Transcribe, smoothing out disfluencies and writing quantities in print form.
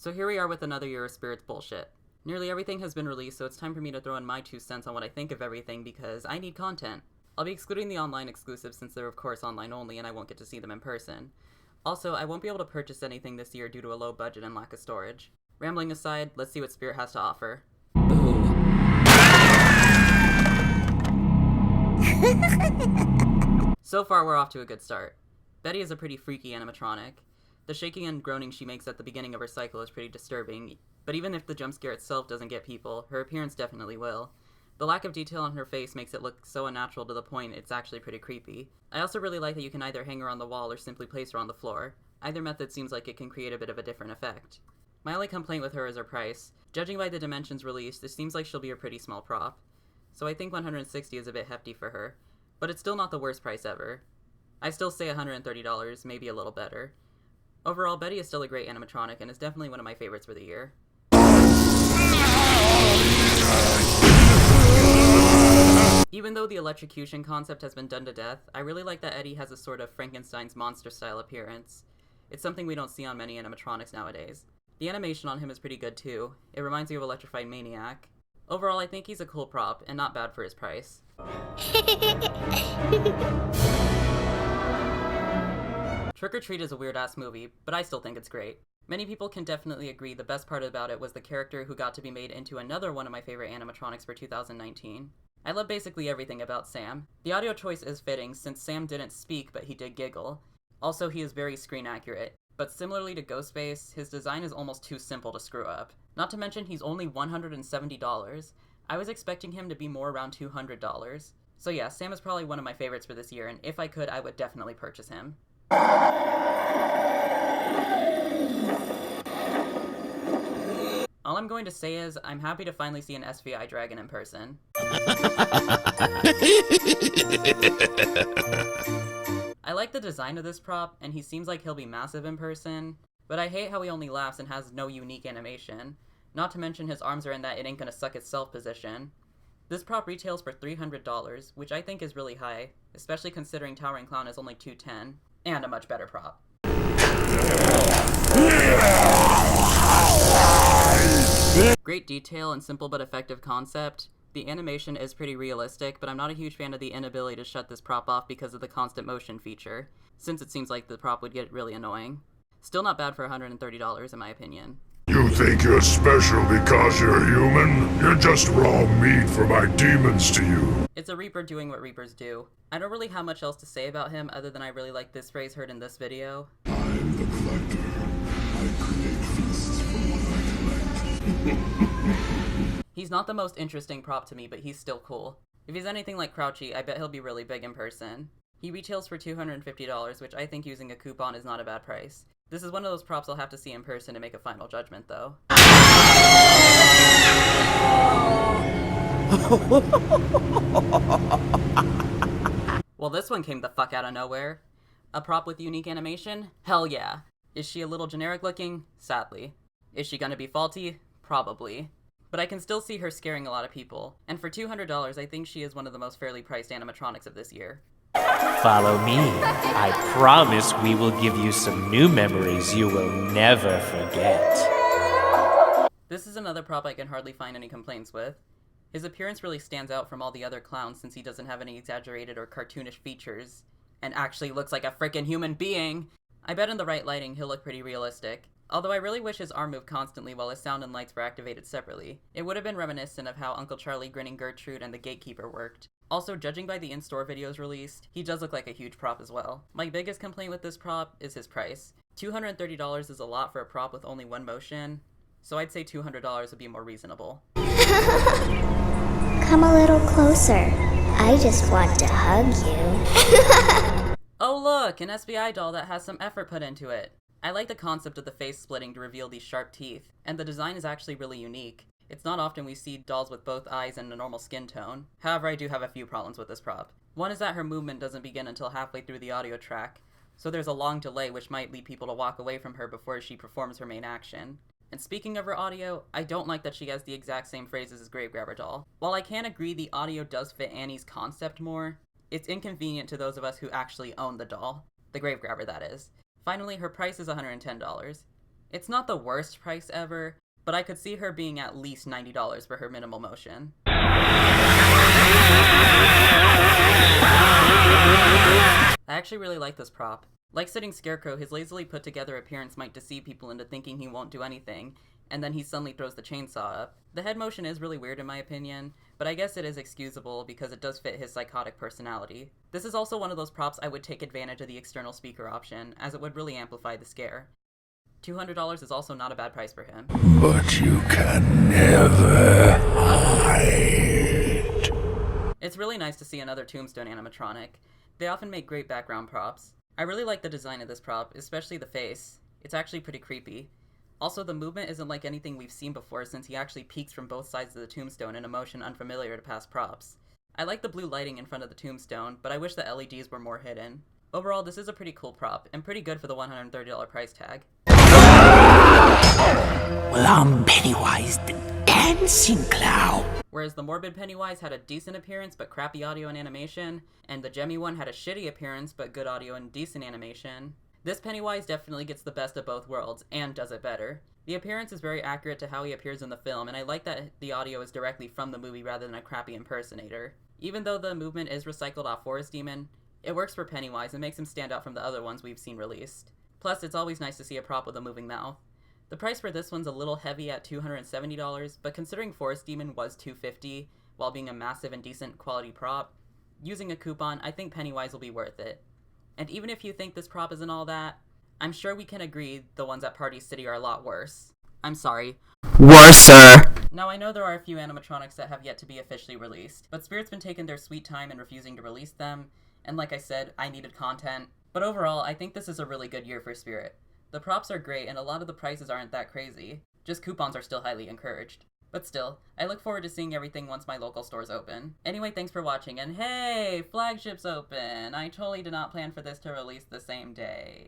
So here we are with another year of Spirits bullshit. Nearly everything has been released, so it's time for me to throw in my 2 cents on what I think of everything because I need content. I'll be excluding the online exclusives since they're of course online only and I won't get to see them in person. Also, I won't be able to purchase anything this year due to a low budget and lack of storage. Rambling aside, let's see what Spirit has to offer. So far, we're off to a good start. Betty is a pretty freaky animatronic. The shaking and groaning she makes at the beginning of her cycle is pretty disturbing, but even if the jump scare itself doesn't get people, her appearance definitely will. The lack of detail on her face makes it look so unnatural to the point it's actually pretty creepy. I also really like that you can either hang her on the wall or simply place her on the floor. Either method seems like it can create a bit of a different effect. My only complaint with her is her price. Judging by the dimensions released, it seems like she'll be a pretty small prop. So I think $160 is a bit hefty for her, but it's still not the worst price ever. I still say $130, maybe a little better. Overall, Betty is still a great animatronic and is definitely one of my favorites for the year. Even though the electrocution concept has been done to death, I really like that Eddie has a sort of Frankenstein's monster-style appearance. It's something we don't see on many animatronics nowadays. The animation on him is pretty good too. It reminds me of Electrified Maniac. Overall, I think he's a cool prop, and not bad for his price. Trick or Treat is a weird-ass movie, but I still think it's great. Many people can definitely agree the best part about it was the character who got to be made into another one of my favorite animatronics for 2019. I love basically everything about Sam. The audio choice is fitting since Sam didn't speak but he did giggle. Also, he is very screen accurate, but similarly to Ghostface, his design is almost too simple to screw up. Not to mention he's only $170. I was expecting him to be more around $200. So yeah, Sam is probably one of my favorites for this year, and if I could, I would definitely purchase him. All I'm going to say is, I'm happy to finally see an SVI dragon in person. I like the design of this prop, and he seems like he'll be massive in person, but I hate how he only laughs and has no unique animation. Not to mention his arms are in that it ain't gonna suck itself position. This prop retails for $300, which I think is really high, especially considering Towering Clown is only $210, and a much better prop. Great detail and simple but effective concept. The animation is pretty realistic, but I'm not a huge fan of the inability to shut this prop off because of the constant motion feature, since it seems like the prop would get really annoying. Still not bad for $130 in my opinion. You think you're special because you're human? You're just raw meat for my demons to you. It's a Reaper doing what Reapers do. I don't really have much else to say about him other than I really like this phrase heard in this video. I'm the collector. I create feasts from what I collect. He's not the most interesting prop to me, but he's still cool. If he's anything like Crouchy, I bet he'll be really big in person. He retails for $250, which I think using a coupon is not a bad price. This is one of those props I'll have to see in person to make a final judgment, though. Well, this one came the fuck out of nowhere. A prop with unique animation? Hell yeah. Is she a little generic looking? Sadly. Is she gonna be faulty? Probably. But I can still see her scaring a lot of people. And for $200, I think she is one of the most fairly priced animatronics of this year. Follow me. I promise we will give you some new memories you will never forget. This is another prop I can hardly find any complaints with. His appearance really stands out from all the other clowns since he doesn't have any exaggerated or cartoonish features, and actually looks like a frickin' human being. I bet in the right lighting he'll look pretty realistic. Although I really wish his arm moved constantly while his sound and lights were activated separately. It would have been reminiscent of how Uncle Charlie, Grinning Gertrude, and the Gatekeeper worked. Also, judging by the in-store videos released, he does look like a huge prop as well. My biggest complaint with this prop is his price. $230 is a lot for a prop with only one motion, so I'd say $200 would be more reasonable. Come a little closer. I just want to hug you. Oh look, an SBI doll that has some effort put into it. I like the concept of the face splitting to reveal these sharp teeth, and the design is actually really unique. It's not often we see dolls with both eyes and a normal skin tone. However, I do have a few problems with this prop. One is that her movement doesn't begin until halfway through the audio track, so there's a long delay which might lead people to walk away from her before she performs her main action. And speaking of her audio, I don't like that she has the exact same phrases as Grave Grabber doll. While I can agree the audio does fit Annie's concept more, it's inconvenient to those of us who actually own the doll. The Grave Grabber, that is. Finally, her price is $110. It's not the worst price ever, but I could see her being at least $90 for her minimal motion. I actually really like this prop. Like sitting Scarecrow, his lazily put together appearance might deceive people into thinking he won't do anything, and then he suddenly throws the chainsaw up. The head motion is really weird in my opinion, but I guess it is excusable because it does fit his psychotic personality. This is also one of those props I would take advantage of the external speaker option, as it would really amplify the scare. $200 is also not a bad price for him. But you can never hide. It's really nice to see another Tombstone animatronic. They often make great background props. I really like the design of this prop, especially the face. It's actually pretty creepy. Also, the movement isn't like anything we've seen before since he actually peeks from both sides of the tombstone in a motion unfamiliar to past props. I like the blue lighting in front of the tombstone, but I wish the LEDs were more hidden. Overall, this is a pretty cool prop, and pretty good for the $130 price tag. Well, I'm Pennywise the Dancing Clown. Whereas the morbid Pennywise had a decent appearance but crappy audio and animation, and the gemmy one had a shitty appearance but good audio and decent animation, this Pennywise definitely gets the best of both worlds, and does it better. The appearance is very accurate to how he appears in the film, and I like that the audio is directly from the movie rather than a crappy impersonator. Even though the movement is recycled off Forest Demon, it works for Pennywise and makes him stand out from the other ones we've seen released. Plus, it's always nice to see a prop with a moving mouth. The price for this one's a little heavy at $270, but considering Forest Demon was $250, while being a massive and decent quality prop, using a coupon, I think Pennywise will be worth it. And even if you think this prop isn't all that, I'm sure we can agree the ones at Party City are a lot worse. I'm sorry. Worser. Now, I know there are a few animatronics that have yet to be officially released, but Spirit's been taking their sweet time and refusing to release them, and like I said, I needed content. But overall, I think this is a really good year for Spirit. The props are great, and a lot of the prices aren't that crazy. Just coupons are still highly encouraged. But still, I look forward to seeing everything once my local stores open. Anyway, thanks for watching, and hey, Flagship's open! I totally did not plan for this to release the same day.